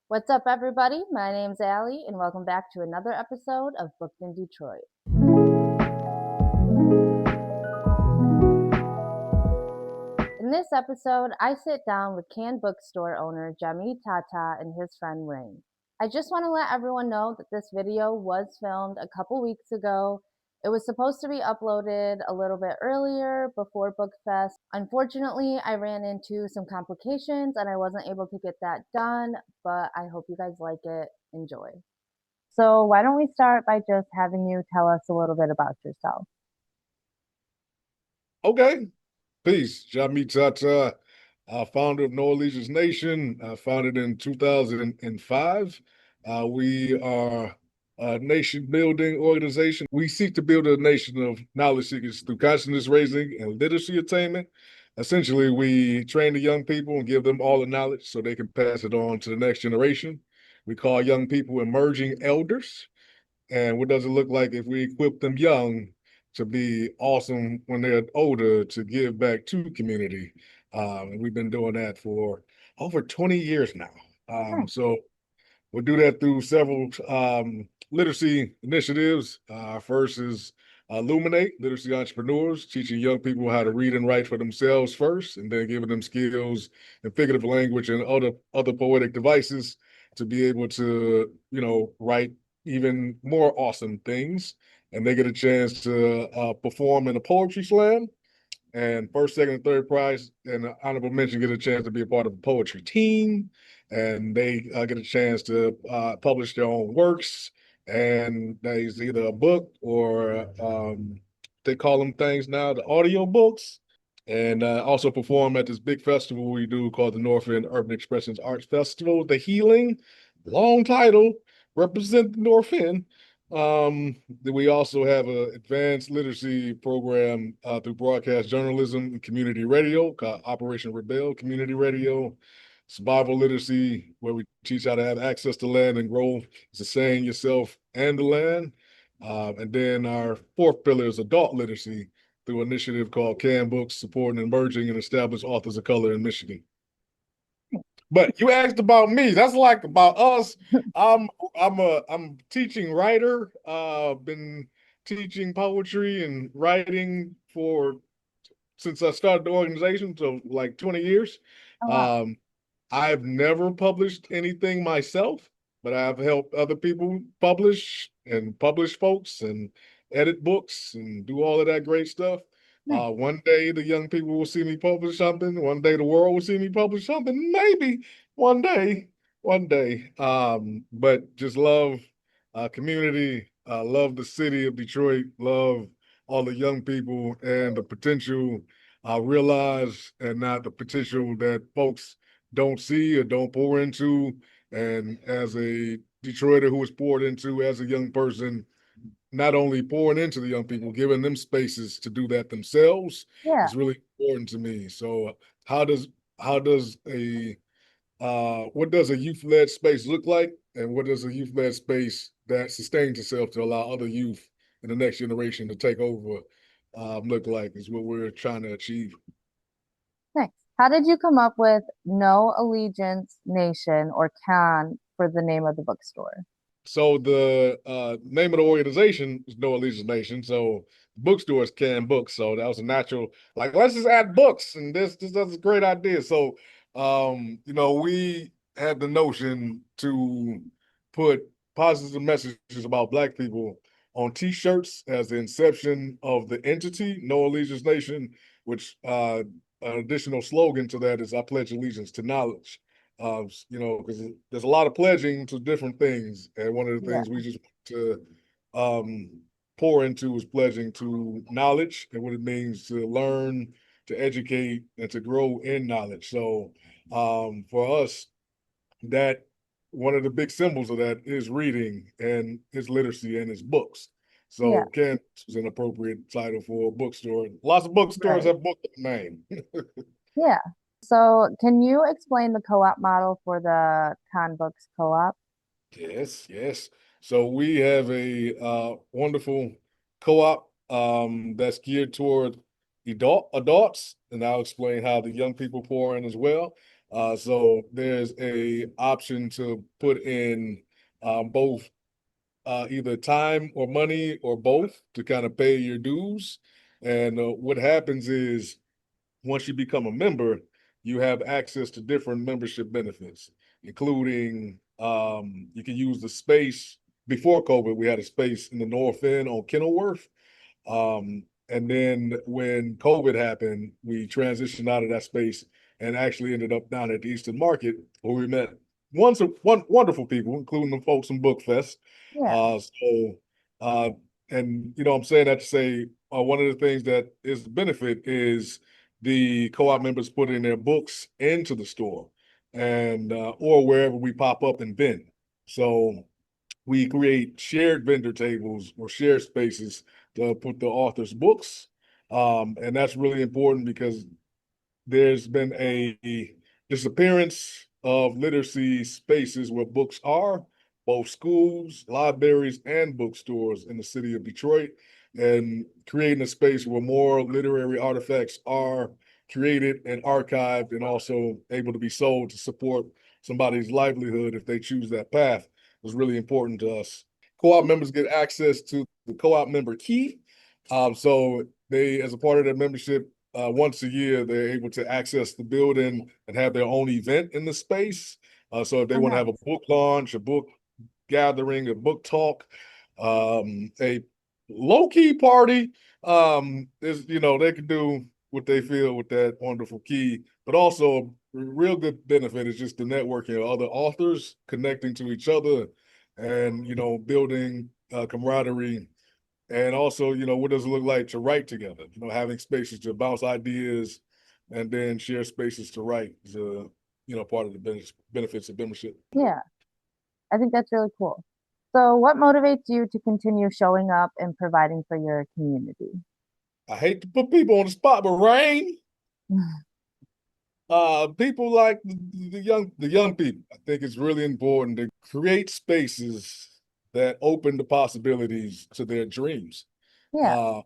What's up, everybody? My name's Allie, and welcome back to another episode of Booked in Detroit. In this episode, I sit down with Can Bookstore owner Jamii Tata and his friend Rain. I just want to let everyone know that this video was filmed a couple weeks ago. It was supposed to be uploaded a little bit earlier before BookFest. Unfortunately, I ran into some complications and I wasn't able to get that done, but I hope you guys like it. Enjoy. So, why don't we start by just having you tell us a little bit about yourself? Okay. Peace. Jamii Tata, founder of No Allegiance Nation, founded in 2005. We are a nation building organization. We seek to build a nation of knowledge seekers through consciousness raising and literacy attainment. Essentially, we train the young people and give them all the knowledge so they can pass it on to the next generation. We call young people emerging elders. And what does it look like if we equip them young to be awesome when they're older to give back to community? And we've been doing that for over 20 years now. Nice. So we'll do that through several literacy initiatives. First is Illuminate Literacy Entrepreneurs, teaching young people how to read and write for themselves first, and then giving them skills and figurative language and other poetic devices to be able to, write even more awesome things. And they get a chance to perform in a poetry slam. And first, second, and third prize and honorable mention get a chance to be a part of a poetry team, and they get a chance to publish their own works. And there's either a book or they call them things now, the audio books. And also perform at this big festival we do called the North End Urban Expressions Arts Festival. The Healing, long title, represent the North End. We also have an advanced literacy program through broadcast journalism and community radio called Operation Rebel Community Radio. Survival literacy, where we teach how to have access to land and grow, sustain yourself and the land. And then our fourth pillar is adult literacy through an initiative called Can Books, supporting emerging and established authors of color in Michigan. But you asked about me. That's like about us. I'm teaching writer. Been teaching poetry and writing for since I started the organization, so like 20 years. Oh, wow. Um, I've never published anything myself, but I've helped other people publish folks and edit books and do all of that great stuff. Nice. One day the young people will see me publish something. One day the world will see me publish something. Maybe one day, one day. But just love community, love the city of Detroit, love all the young people and the potential realize and not the potential that folks don't see or don't pour into. And as a Detroiter who was poured into as a young person, not only pouring into the young people, giving them spaces to do that themselves Yeah. is really important to me. So how does how does a what does a youth-led space look like, and what does a youth-led space that sustains itself to allow other youth in the next generation to take over look like is what we're trying to achieve. Nice. How did you come up with No Allegiance Nation or CAN for the name of the bookstore? So the name of the organization is No Allegiance Nation. So bookstores can books. So that was a natural, like, let's just add books. And this that's a great idea. So we had the notion to put positive messages about Black people on t-shirts as the inception of the entity, No Allegiance Nation, which an additional slogan to that is I pledge allegiance to knowledge. Because there's a lot of pledging to different things, and one of the Yeah. things we just want to um, pour into is pledging to knowledge and what it means to learn, to educate, and to grow in knowledge. So, for us, that one of the big symbols of that is reading and is literacy and is books. Yeah. So, Ken is an appropriate title for a bookstore. Lots of bookstores Right. have book name. Yeah. So, can you explain the co-op model for the Con Books co-op? Yes, yes. So we have a wonderful co-op that's geared toward adults, and I'll explain how the young people pour in as well. So there's a option to put in both either time or money or both to kind of pay your dues. And what happens is once you become a member, you have access to different membership benefits, including you can use the space. Before COVID, we had a space in the North End on Kenilworth. And then when COVID happened, we transitioned out of that space and actually ended up down at the Eastern Market where we met one wonderful people, including the folks from Bookfest. Yeah. So, uh, and I'm saying that to say one of the things that is the benefit is the co-op members putting their books into the store and or wherever we pop up and vend. So we create shared vendor tables or shared spaces to put the author's books. And that's really important because there's been a disappearance of literacy spaces where books are, both schools, libraries, and bookstores in the city of Detroit, and creating a space where more literary artifacts are created and archived and also able to be sold to support somebody's livelihood if they choose that path was really important to us. Co-op members get access to the co-op member key. So they, as a part of their membership, once a year, they're able to access the building and have their own event in the space. So if they Oh, want to have a nice. book launch, a book gathering, a book talk, a low key party, is they can do what they feel with that wonderful key. But also, a real good benefit is just the networking of other authors, connecting to each other, and building camaraderie and also, what does it look like to write together? Having spaces to bounce ideas and then share spaces to write is part of the benefits of membership. Yeah, I think that's really cool. So, what motivates you to continue showing up and providing for your community? I hate to put people on the spot, but Rain, people like the young people. I think it's really important to create spaces that open the possibilities to their dreams. Yeah, Uh,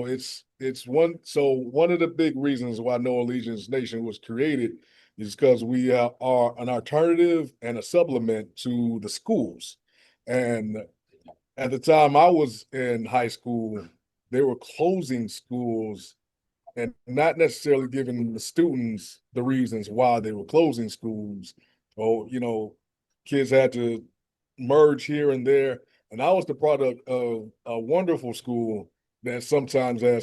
it's one of the big reasons why No Allegiance Nation was created is because we are an alternative and a supplement to the schools. And at the time I was in high school, they were closing schools and not necessarily giving the students the reasons why they were closing schools. Or, kids had to merge here and there. And I was the product of a wonderful school that sometimes that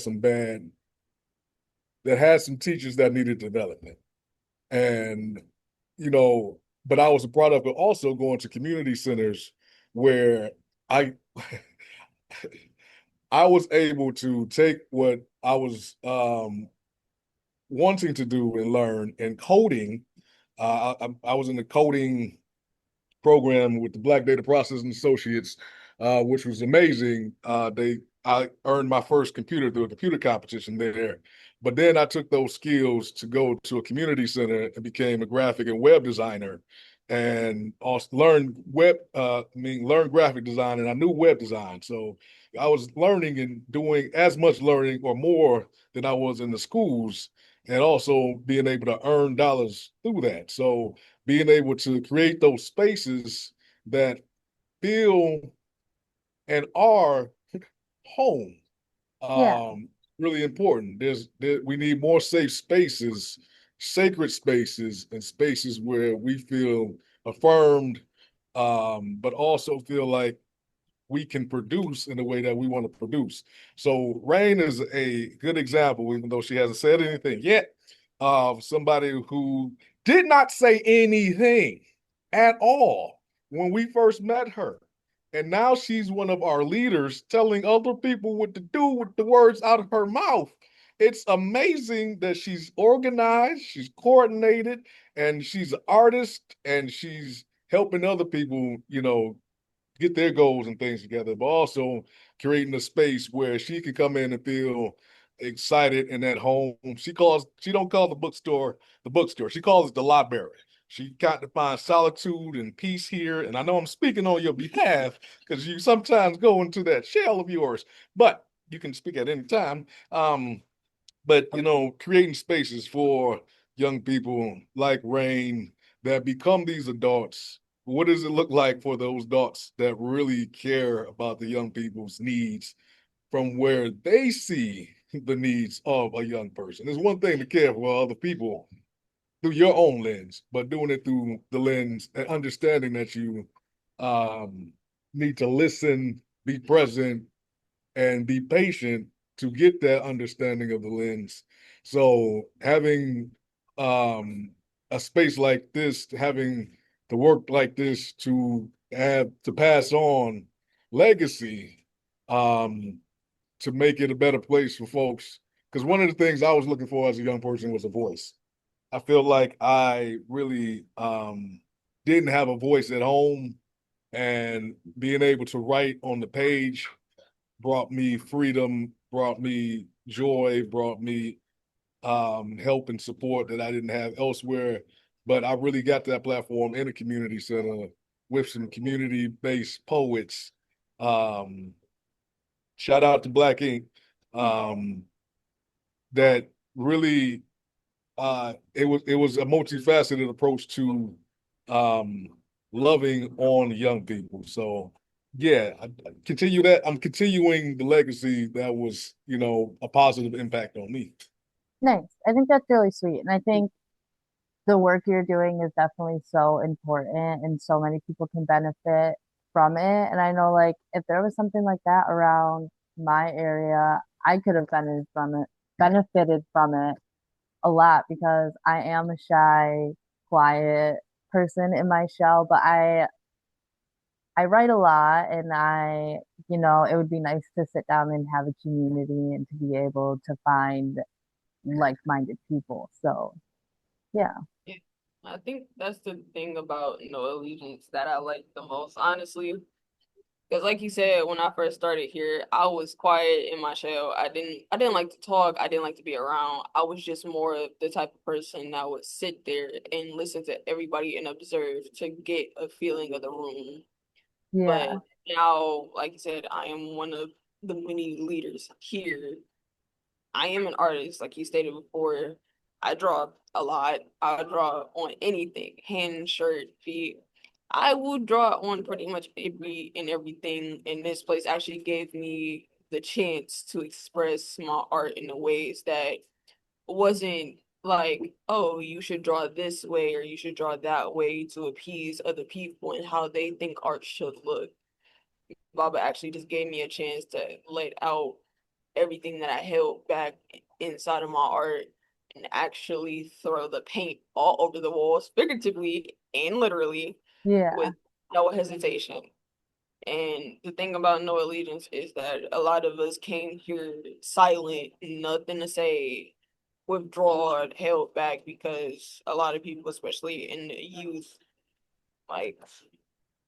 had some teachers that needed development. And, you know, but I was a product of also going to community centers where I I was able to take what I was wanting to do and learn in coding. I was in the coding program with the Black Data Processing Associates, which was amazing. I earned my first computer through a computer competition there. But then I took those skills to go to a community center and became a graphic and web designer, and also learned graphic design, and I knew web design. So I was learning and doing as much learning or more than I was in the schools, and also being able to earn dollars through that. So being able to create those spaces that feel and are home, yeah, really important. We need more safe spaces, sacred spaces, and spaces where we feel affirmed, but also feel like we can produce in the way that we want to produce. So Rain is a good example, even though she hasn't said anything yet, of somebody who did not say anything at all when we first met her. And now she's one of our leaders telling other people what to do with the words out of her mouth. It's amazing that she's organized, she's coordinated, and she's an artist, and she's helping other people, get their goals and things together, but also creating a space where she can come in and feel excited and at home. She don't call the bookstore. She calls it the library. She got to find solitude and peace here. And I know I'm speaking on your behalf because you sometimes go into that shell of yours, but you can speak at any time. But creating spaces for young people like Rain that become these adults, what does it look like for those adults that really care about the young people's needs from where they see the needs of a young person? It's one thing to care for other people through your own lens, but doing it through the lens and understanding that you um, need to listen, be present, and be patient to get that understanding of the lens. So having a space like this, having to work like this to have to pass on legacy, um, to make it a better place for folks. Because one of the things I was looking for as a young person was a voice. I feel like I really didn't have a voice at home, and being able to write on the page brought me freedom, brought me joy, brought me help and support that I didn't have elsewhere. But I really got that platform in a community center with some community-based poets. Um, Shout out to Black Ink. Um, that really it was a multifaceted approach to um loving on young people. So yeah, I continue that. I'm continuing the legacy that was, a positive impact on me. Nice. I think that's really sweet. And I think the work you're doing is definitely so important and so many people can benefit from it. And I know like if there was something like that around my area, I could have benefited from it a lot because I am a shy, quiet person in my shell, but I write a lot and it would be nice to sit down and have a community and to be able to find like-minded people. So, yeah. Yeah, I think that's the thing about No Allegiance that I like the most, honestly. Because like you said, when I first started here, I was quiet in my shell. I didn't like to talk. I didn't like to be around. I was just more of the type of person that would sit there and listen to everybody and observe to get a feeling of the room. But Yeah. now, like you said, I am one of the many leaders here. I am an artist, like you stated before. I draw a lot. I draw on anything, hand, shirt, feet. I will draw on pretty much every and everything. And this place actually gave me the chance to express my art in the ways that wasn't like, oh, you should draw this way or you should draw that way to appease other people and how they think art should look. Baba actually just gave me a chance to let out everything that I held back inside of my art and actually throw the paint all over the walls, figuratively and literally, Yeah. with no hesitation. And the thing about No Allegiance is that a lot of us came here silent, nothing to say, withdrawn, held back because a lot of people, especially in the youth, like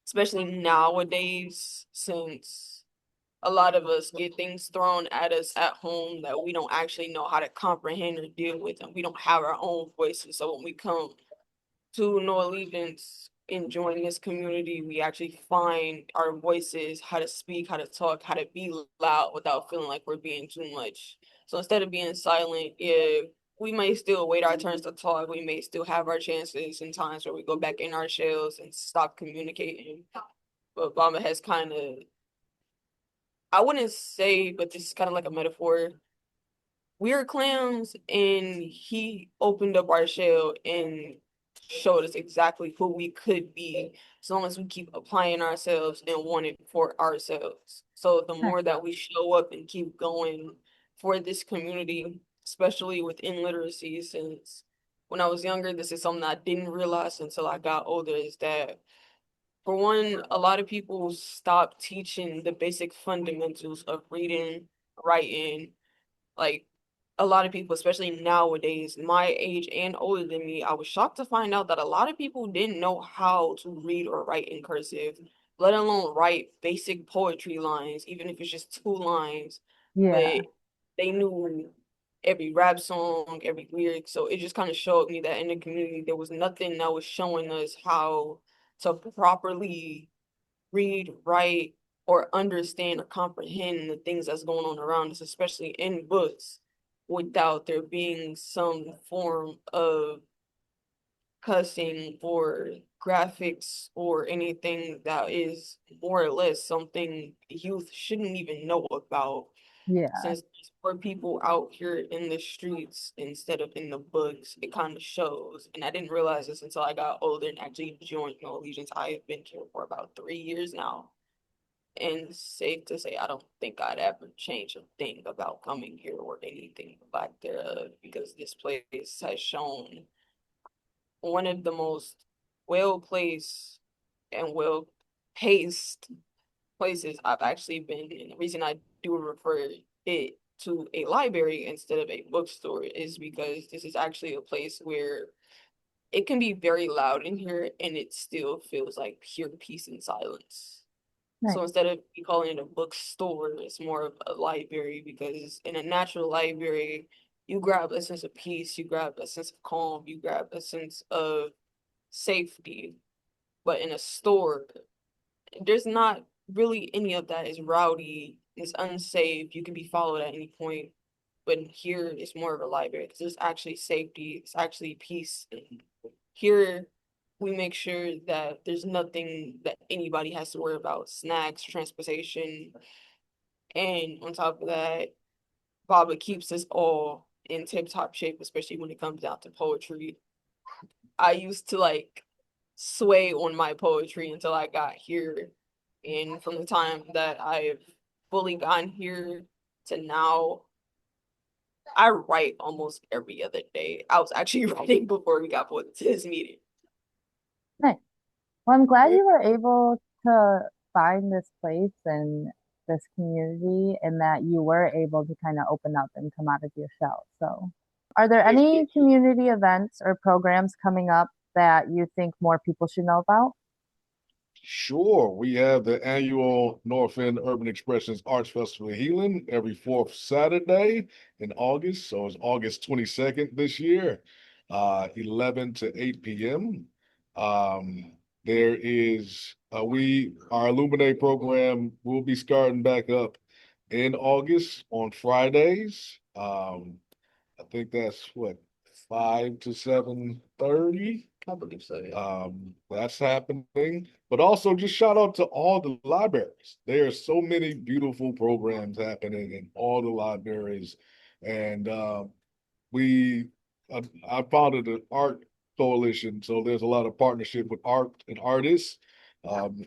especially nowadays, since a lot of us get things thrown at us at home that we don't actually know how to comprehend or deal with, and we don't have our own voices. So when we come to No Allegiance and join this community, we actually find our voices, how to speak, how to talk, how to be loud without feeling like we're being too much. So instead of being silent, yeah, we may still wait our turns to talk. We may still have our chances and times where we go back in our shells and stop communicating. But Obama has kind of, I wouldn't say, but this is kind of like a metaphor. We're clams, and he opened up our shell and showed us exactly who we could be as long as we keep applying ourselves and wanting for ourselves. So the more that we show up and keep going for this community, especially within literacy, since when I was younger, this is something I didn't realize until I got older, is that for one, a lot of people stop teaching the basic fundamentals of reading, writing, like a lot of people, especially nowadays, my age and older than me, I was shocked to find out that a lot of people didn't know how to read or write in cursive, let alone write basic poetry lines, even if it's just two lines. Yeah. But they knew every rap song, every lyric. So it just kind of showed me that in the community, there was nothing that was showing us how to properly read, write, or understand or comprehend the things that's going on around us, especially in books. without there being some form of cussing or graphics or anything that is more or less something youth shouldn't even know about, Yeah. since there's more people out here in the streets instead of in the books. It kind of shows, and I didn't realize this until I got older and actually joined No Allegiance. I have been here for about 3 years now, and safe to say I don't think I'd ever change a thing about coming here or anything like thereof, because this place has shown one of the most well placed and well paced places I've actually been. And the reason I do refer it to a library instead of a bookstore is because this is actually a place where it can be very loud in here and it still feels like pure peace and silence. Nice. So instead of me calling it a bookstore, it's more of a library, because in a natural library, you grab a sense of peace, you grab a sense of calm, you grab a sense of safety. But in a store, there's not really any of that. It's rowdy, it's unsafe, you can be followed at any point. But here it's more of a library because there's actually safety, it's actually peace. And here we make sure that there's nothing that anybody has to worry about: snacks, transportation. And on top of that, Baba keeps us all in tip top shape, especially when it comes down to poetry. I used to like sway on my poetry until I got here. And from the time that I've fully gotten here to now, I write almost every other day. I was actually writing before we got put to this meeting. Nice. Well, I'm glad you were able to find this place and this community and that you were able to kind of open up and come out of your shell. So, are there any community events or programs coming up that you think more people should know about? Sure. We have the annual North End Urban Expressions Arts Festival Healing every fourth Saturday in August. So it's August 22nd this year, 11 to 8 p.m. There is our Illuminate program will be starting back up in August on Fridays. I think that's what 5 to 7:30. I believe so, yeah. That's happening. But also just shout out to all the libraries. There are so many beautiful programs happening in all the libraries. And we I founded an art coalition, so there's a lot of partnership with art and artists.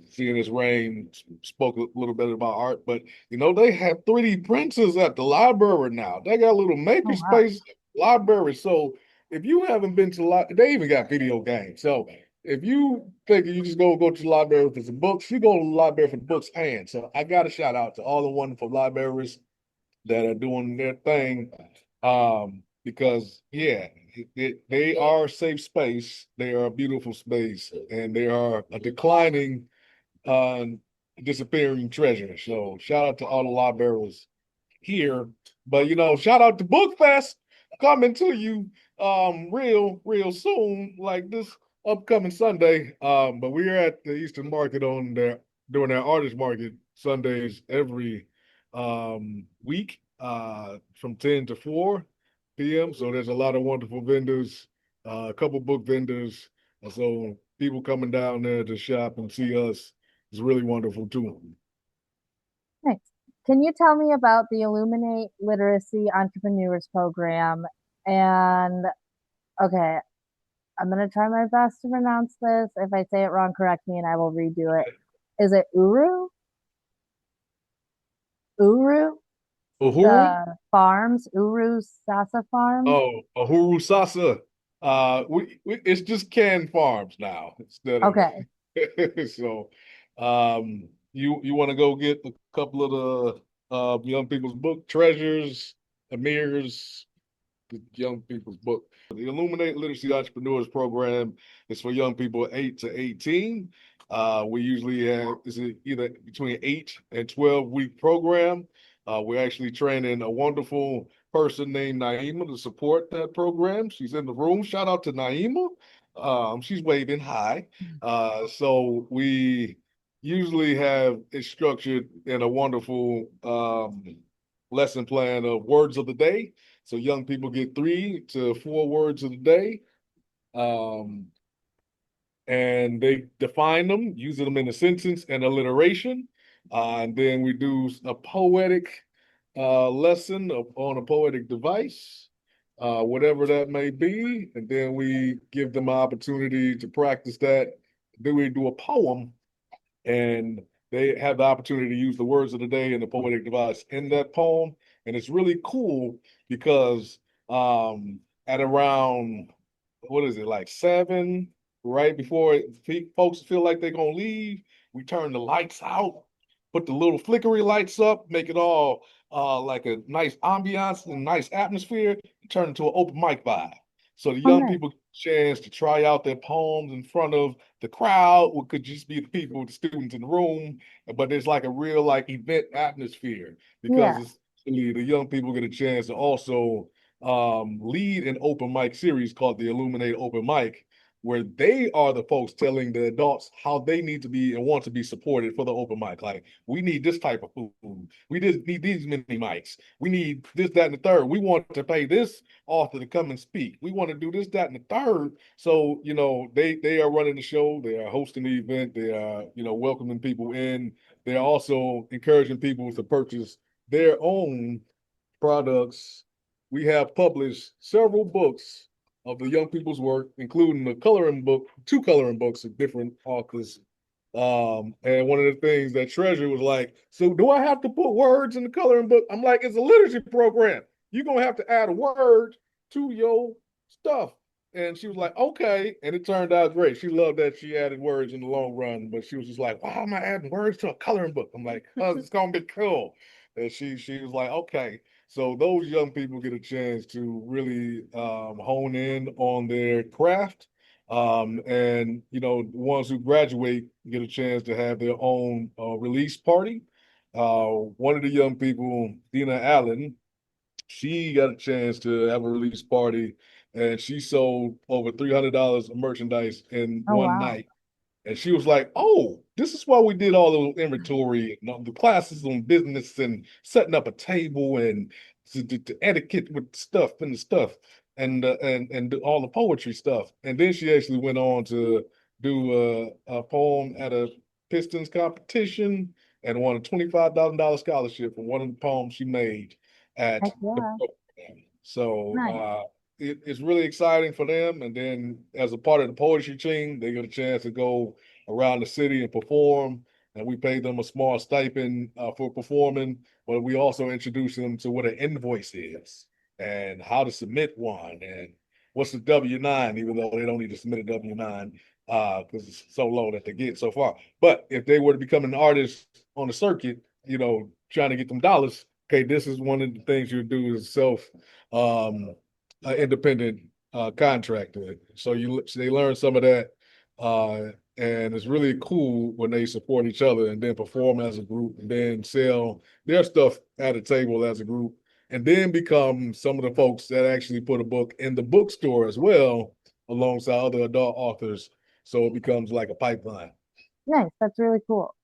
Seeing as Rain spoke a little bit about art, but they have 3D printers at the library now. They got a little Oh, wow. makerspace library. So if you haven't been to they even got video games. So if you think you just go to the library for some books, you go to the library for the books and. So I got a shout out to all the wonderful libraries that are doing their thing. Because yeah, they are a safe space. They are a beautiful space, and they are a declining, uh, disappearing treasure. So shout out to all the libraries here. But shout out to Bookfest coming to you real soon, like this upcoming Sunday. But we're at the Eastern Market on there during our artist market Sundays every week from 10 to 4 p.m. So there's a lot of wonderful vendors, a couple book vendors. And so people coming down there to shop and see us is really wonderful too. Nice. Can you tell me about the Illuminate Literacy Entrepreneurs Program? And okay, I'm gonna try my best to pronounce this. If I say it wrong, correct me and I will redo it. Is it Uru? Uru? Uhuru? The farms, Uru Sasa Farms? Oh, Uhuru Sasa. It's just canned farms now instead of Okay. so you want to go get a couple of the young people's book treasures, Amir's young people's book. The Illuminate Literacy Entrepreneurs Program is for young people 8 to 18. We usually have is either between 8 and 12 week program. We're actually training a wonderful person named Naima to support that program. She's in the room. Shout out to Naima. She's waving hi. So we usually have it structured in a wonderful lesson plan of words of the day. So young people get 3 to 4 words a day. Um, and they define them, using them in a sentence and alliteration. And then we do a poetic lesson on a poetic device, whatever that may be. And then we give them an opportunity to practice that. Then we do a poem, and they have the opportunity to use the words of the day and the poetic device in that poem. And it's really cool because at around, what is it, like 7, right before folks feel like they're gonna leave, we turn the lights out, put the little flickery lights up, make it all like a nice ambiance and nice atmosphere, turn into an open mic vibe. So the Oh, young nice. people get a chance to try out their poems in front of the crowd, or could just be the people, the students in the room, but there's like a real like event atmosphere because Yeah. it's the young people get a chance to also lead an open mic series called the Illuminate Open Mic, where they are the folks telling the adults how they need to be and want to be supported for the open mic. Like, we need this type of food. We just need these many mics. We need this, that, and the third. We want to pay this author to come and speak. We want to do this, that, and the third. So, they are running the show. They are hosting the event. They are, welcoming people in. They're also encouraging people to purchase their own products. We have published several books of the young people's work, including a coloring book, 2 coloring books of different authors. And one of the things that Treasure was like, so do I have to put words in the coloring book? I'm like, it's a literacy program. You're gonna have to add a word to your stuff. And she was like, okay. And it turned out great. She loved that she added words in the long run, but she was just like, why am I adding words to a coloring book? I'm like, oh, it's gonna be cool. And she was like, okay. So those young people get a chance to really hone in on their craft. And the ones who graduate get a chance to have their own release party. One of the young people, Dina Allen, she got a chance to have a release party, and she sold over $300 of merchandise in Oh, one wow. night. And she was like, oh, this is why we did all the inventory and all the classes on business and setting up a table and the etiquette with stuff and the stuff and do all the poetry stuff. And then she actually went on to do a poem at a Pistons competition and won a $25,000 scholarship for one of the poems she made at Heck the yeah. program. So Nice. it's really exciting for them. And then as a part of the poetry team, they get a chance to go around the city and perform. And we pay them a small stipend for performing, but we also introduce them to what an invoice is and how to submit one and what's the W-9, even though they don't need to submit a W-9 because it's so low that they get so far. But if they were to become an artist on the circuit, trying to get them dollars, okay, this is one of the things you do is self um, independent contractor. So they learn some of that, and it's really cool when they support each other and then perform as a group and then sell their stuff at a table as a group, and then become some of the folks that actually put a book in the bookstore as well alongside other adult authors. So it becomes like a pipeline. Nice. That's really cool.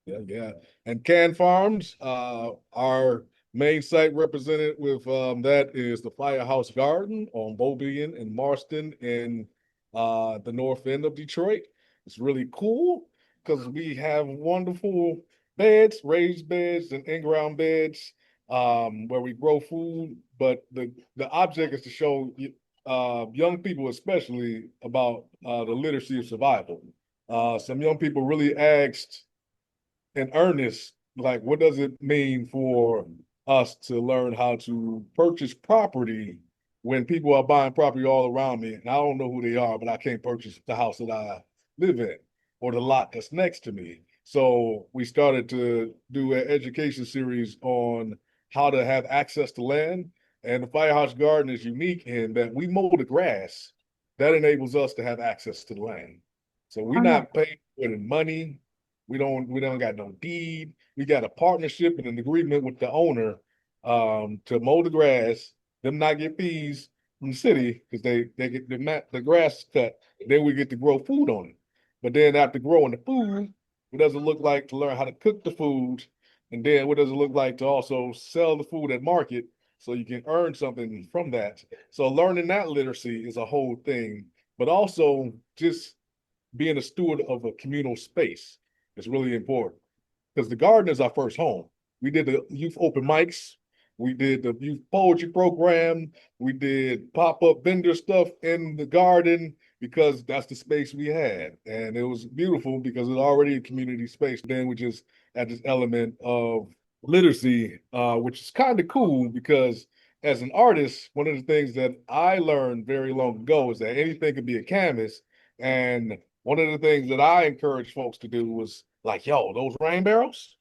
Yeah, yeah. And Can Farms, our main site represented with that is the Firehouse Garden on Beaubien and Marston in the north end of Detroit. It's really cool because we have wonderful beds, raised beds and in-ground beds where we grow food. But the object is to show young people especially about the literacy of survival. Some young people really asked in earnest, like, what does it mean for us to learn how to purchase property when people are buying property all around me and I don't know who they are, but I can't purchase the house that I live in or the lot that's next to me. So we started to do an education series on how to have access to land. And the Firehouse Garden is unique in that we mow the grass that enables us to have access to the land. So we're Oh, nice. not paying for the money. We don't got no deed. We got a partnership and an agreement with the owner to mow the grass, them not get fees from the city because they get the grass cut. Then we get to grow food on it. But then after growing the food, what does it look like to learn how to cook the food? And then what does it look like to also sell the food at market? so you can earn something from that. So learning that literacy is a whole thing, but also just being a steward of a communal space is really important because the garden is our first home. We did the youth open mics, we did the youth poetry program, we did pop-up vendor stuff in the garden because that's the space we had. And it was beautiful because it was already a community space. Then we just had this element of literacy, which is kind of cool because as an artist, one of the things that I learned very long ago is that anything can be a canvas. And one of the things that I encourage folks to do was like, yo, those rain barrels,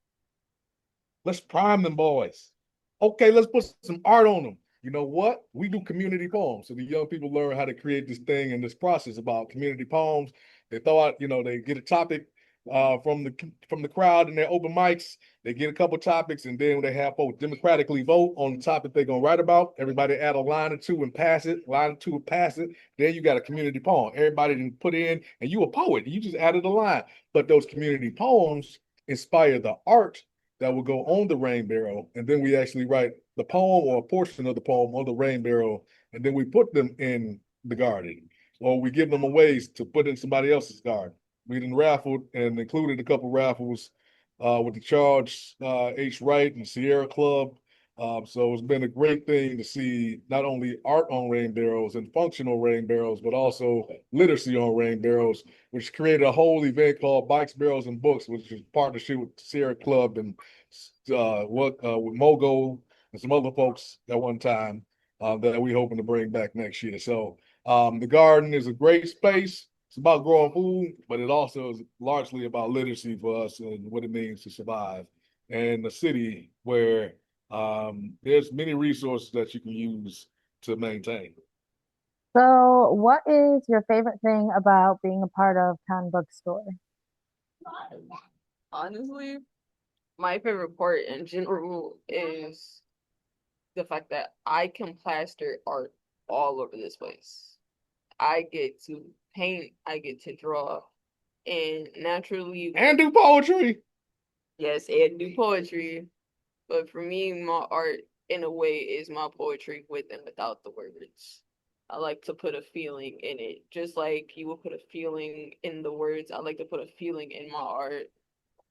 let's prime them boys. Okay, let's put some art on them. You know what? We do community poems. So the young people learn how to create this thing and this process about community poems. They throw out, they get a topic from the crowd in their open mics. They get a couple topics, and then they have folks democratically vote on the topic they're gonna write about. Everybody add a line or two and pass it, line or two and pass it. Then you got a community poem. Everybody can put in, and you a poet. You just added a line. But those community poems inspire the art that will go on the rain barrel, and then we actually write the poem or a portion of the poem on the rain barrel, and then we put them in the garden, or we give them a ways to put in somebody else's garden. We done raffled and included a couple raffles with the Charles H. Wright and Sierra Club. So it's been a great thing to see not only art on rain barrels and functional rain barrels, but also literacy on rain barrels, which created a whole event called Bikes, Barrels, and Books, which is partnership with Sierra Club and with Mogo and some other folks at one time that we hoping to bring back next year. So the garden is a great space. It's about growing food, but it also is largely about literacy for us and what it means to survive. And a city where there's many resources that you can use to maintain. So, what is your favorite thing about being a part of Town Bookstore? Honestly, my favorite part in general is the fact that I can plaster art all over this place. I get to paint, I get to draw, and naturally, And do poetry. yes, and do poetry. But for me, my art, in a way, is my poetry with and without the words. I like to put a feeling in it, just like you will put a feeling in the words. I like to put a feeling in my art.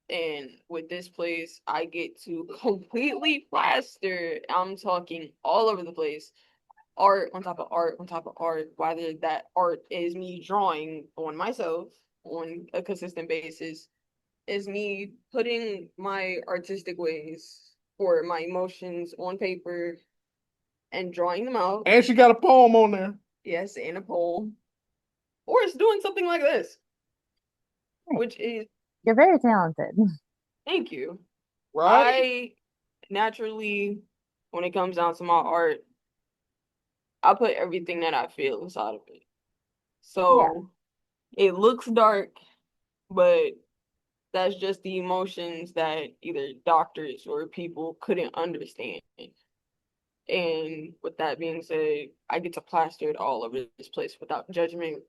And with this place, I get to completely plaster. I'm talking all over the place. Art on top of art on top of art, whether that art is me drawing on myself on a consistent basis, is me putting my artistic ways or my emotions on paper and drawing them out. And she got a poem on there. Yes, in a poem. Or it's doing something like this, which is, You're very talented. thank you. Right? I naturally, when it comes down to my art, I put everything that I feel inside of it. Yeah. So it looks dark, but that's just the emotions that either doctors or people couldn't understand. And with that being said, I get to plaster it all over this place without judgment,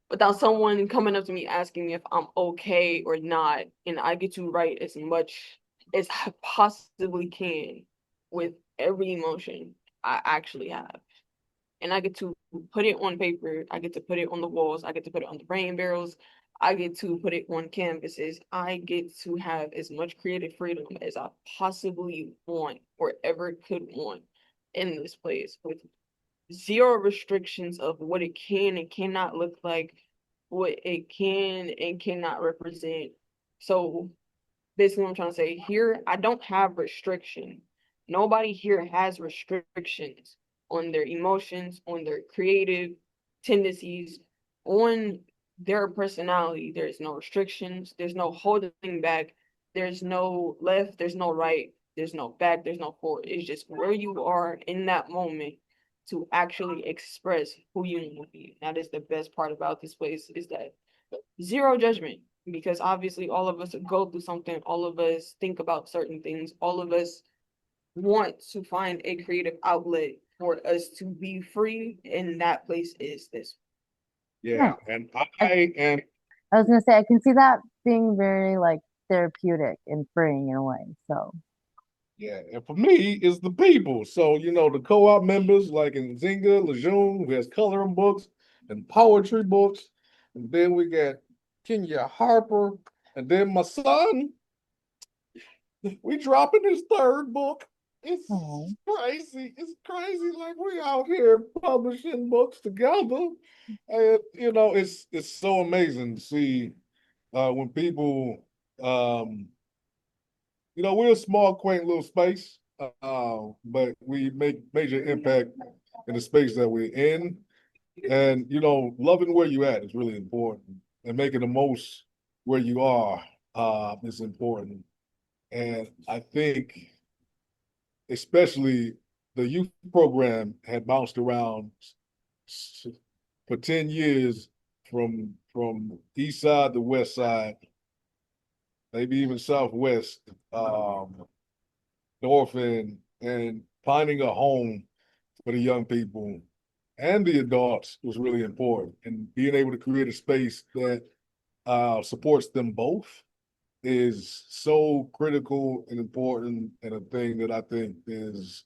without someone coming up to me asking me if I'm okay or not. And I get to write as much as I possibly can with every emotion I actually have. And I get to put it on paper. I get to put it on the walls. I get to put it on the rain barrels. I get to put it on canvases. I get to have as much creative freedom as I possibly want or ever could want in this place with zero restrictions of what it can and cannot look like, what it can and cannot represent. So basically what I'm trying to say here, I don't have restriction. Nobody here has restrictions on their emotions, on their creative tendencies, on their personality. There's no restrictions, there's no holding back, there's no left, there's no right, there's no back, there's no forward. It's just where you are in that moment to actually express who you want to be. That is the best part about this place is that zero judgment because obviously all of us go through something, all of us think about certain things, all of us want to find a creative outlet for us to be free, and that place is this. Yeah. Nice. And I, I am I was gonna say I can see that being very like therapeutic and freeing in a way. So Yeah, and for me, it's the people. So, the co-op members like in Zinga, Lejeune, who has coloring books and poetry books. And then we got Kenya Harper. And then my son, we dropping his third book. It's Oh. crazy. It's crazy. Like we out here publishing books together. And it's so amazing to see when people we're a small, quaint little space, but we make major impact in the space that we're in. And, loving where you at is really important. And making the most where you are is important. And I think, especially the youth program had bounced around for 10 years from east side to west side, maybe even southwest. North and finding a home for the young people and the adults was really important. And being able to create a space that supports them both is so critical and important, and a thing that I think is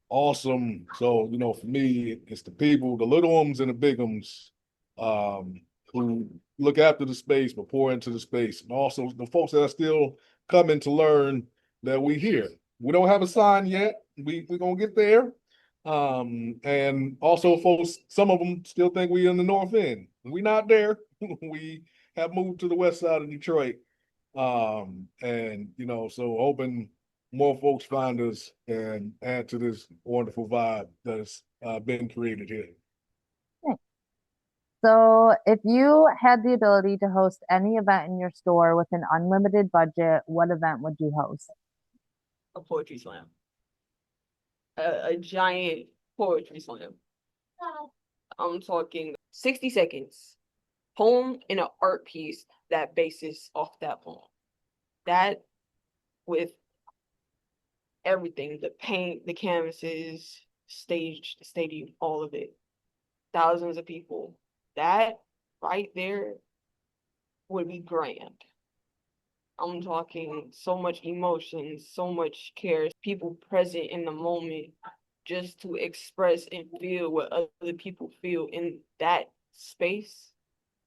awesome. So, for me, it's the people, the little ones and the big ones, who look after the space but pour into the space. And also the folks that are still coming to learn that we here. We don't have a sign yet. We're gonna get there. And also folks, some of them still think we in the north end. We not there. We have moved to the west side of Detroit. And so hoping more folks find us and add to this wonderful vibe that's been created here. So, if you had the ability to host any event in your store with an unlimited budget, what event would you host? A poetry slam. A giant poetry slam. I'm talking 60 seconds. Poem and an art piece that bases off that poem. That with everything, the paint, the canvases, stage, the stadium, all of it. Thousands of people. That right there would be grand. I'm talking so much emotion, so much care, people present in the moment just to express and feel what other people feel in that space.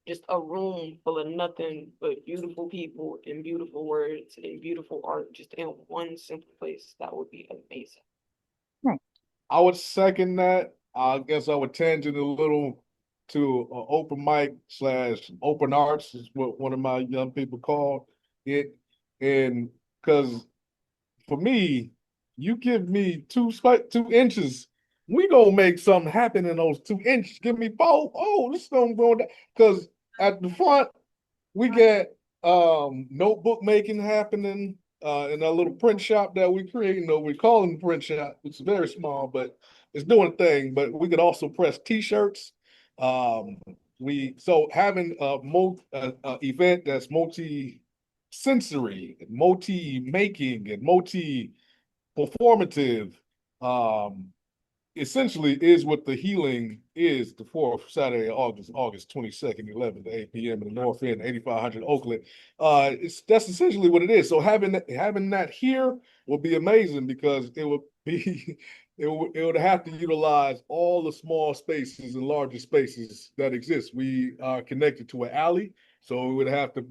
Just a room full of nothing but beautiful people and beautiful words and beautiful art just in one simple place. That would be amazing. Nice. I would second that. I guess I would tangent a little to open mic slash open arts is what one of my young people call it. And because for me, you give me 2 inches, we gonna make something happen in those 2 inches. Give me four. Oh, this is gonna go down. Because at the front, we got notebook making happening in our little print shop that we create. We call it print shop. It's very small, but it's doing a thing. But we could also press T-shirts. We so having a event that's multi-sensory, multi-making, and multi-performative. Um, Essentially is what the healing is the fourth Saturday of August 22nd, 11 to 8 p.m. in the North End, 8500 Oakland. That's essentially what it is. So having that here will be amazing because it would be it would have to utilize all the small spaces and larger spaces that exist. We are connected to an alley, so we would have to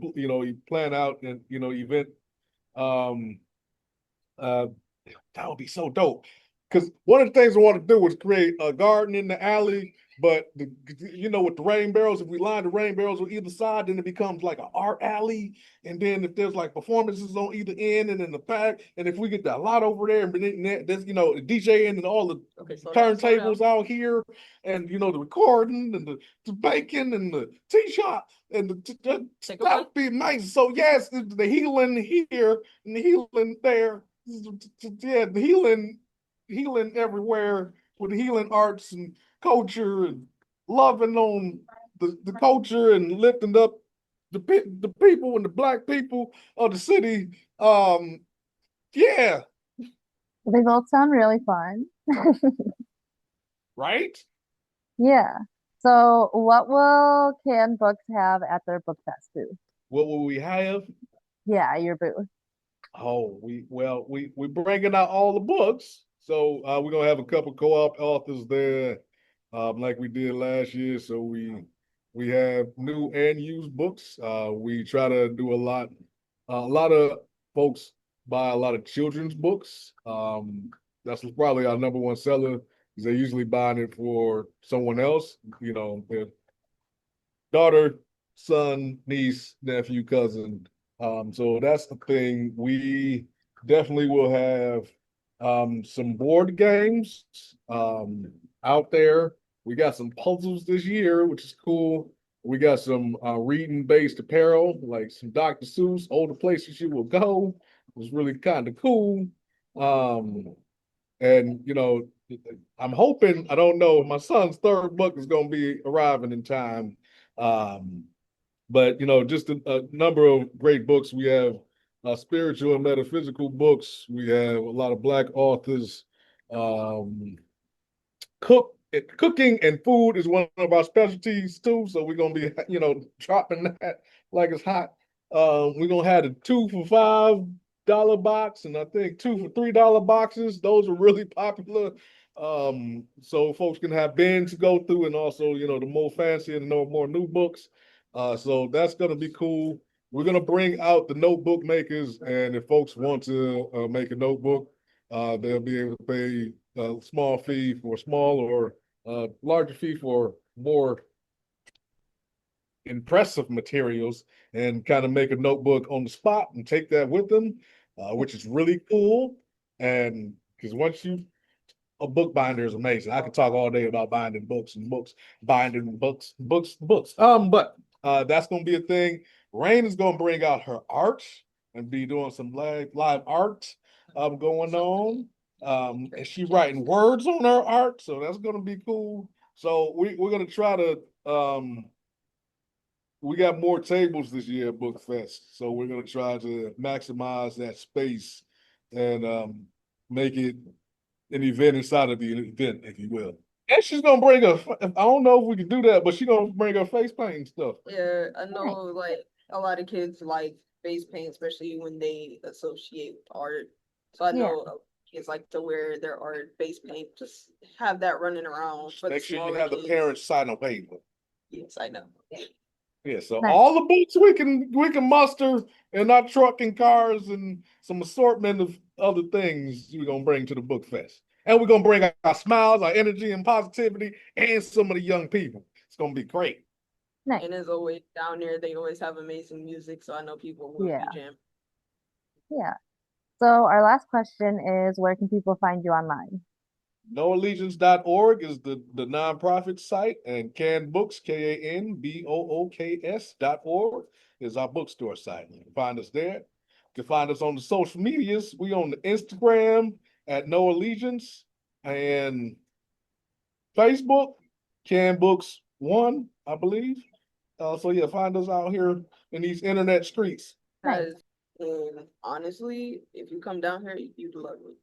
plan out and event um uh that would be so dope. Because one of the things I want to do was create a garden in the alley, but with the rain barrels, if we line the rain barrels on either side, then it becomes like an art alley. And then if there's like performances on either end and in the back, and if we get that lot over there, and then there's the DJ and all the turntables out here, and the recording and the baking and the tea shop and that would be amazing. So yes, the healing here and the healing there. Yeah, the healing everywhere with healing arts and culture and loving on the culture and lifting up the people and the black people of the city. Yeah, They both sound really fun. right. Yeah. So, what will Can Books have at their book fest booth? What will we have? Yeah, your booth. Oh, we bringing out all the books. So we're gonna have a couple co-op authors there, like we did last year. So we have new and used books. We try to do a lot of folks buy a lot of children's books. That's probably our number one seller because they're usually buying it for someone else, their daughter, son, niece, nephew, cousin. So that's the thing. We definitely will have some board games out there. We got some puzzles this year, which is cool. We got some reading based apparel, like some Dr. Seuss, All the Places You Will Go. It was really kind of cool. Um, and I'm hoping, I don't know, my son's third book is going to be arriving in time. Um, but just a number of great books. We have spiritual and metaphysical books. We have a lot of Black authors. Um, cooking and food is one of our specialties too. So we're gonna be, dropping that like it's hot. We're gonna have the $2 for $5 box, and I think $2 for $3 boxes. Those are really popular. So folks can have bins to go through, and also, the more fancy and more new books. So that's gonna be cool. We're gonna bring out the notebook makers, and if folks want to make a notebook, they'll be able to pay a small fee for small or a larger fee for more impressive materials and kind of make a notebook on the spot and take that with them, which is really cool. And because once you a book binder is amazing. I could talk all day about binding books and books, binding books. But that's gonna be a thing. Rain is gonna bring out her art and be doing some live art going on. And she writing words on her art, so that's gonna be cool. So we're gonna try to we got more tables this year at Book Fest, so we're gonna try to maximize that space and make it an event inside of the event, if you will. And she's gonna bring a. I don't know if we can do that, but she's gonna bring her face painting stuff. Yeah, I know like a lot of kids like face paint, especially when they associate with art. So I Yeah. know kids like to wear their art face paint, just have that running around for the Make sure you smaller have the kids. parents sign a waiver. Yes, I know. Yeah, so Nice. all the books we can muster in our truck and cars and some assortment of other things we're gonna bring to the book fest. And we're gonna bring our smiles, our energy and positivity, and some of the young people. It's gonna be great. Nice. And as always, down there, they always have amazing music, so I know people will Yeah. be jamming. Yeah. So our last question is, where can people find you online? NoAllegiance.org is the nonprofit site, and Canned Books, KANBOOKS.org, is our bookstore site. You can find us there. You can find us on the social medias. We on the Instagram at No Allegiance and Facebook, Canned Books One, I believe. So yeah, find us out here in these internet streets. Nice. And honestly, if you come down here, you'd love it.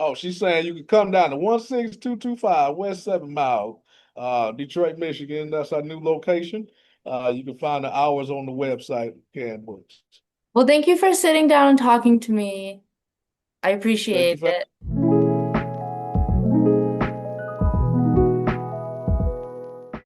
Oh, she's saying you can come down to 16225 West 7 Mile, Detroit, Michigan. That's our new location. You can find the hours on the website, Canned Books. Well, thank you for sitting down and talking to me. I Thank you appreciate for it.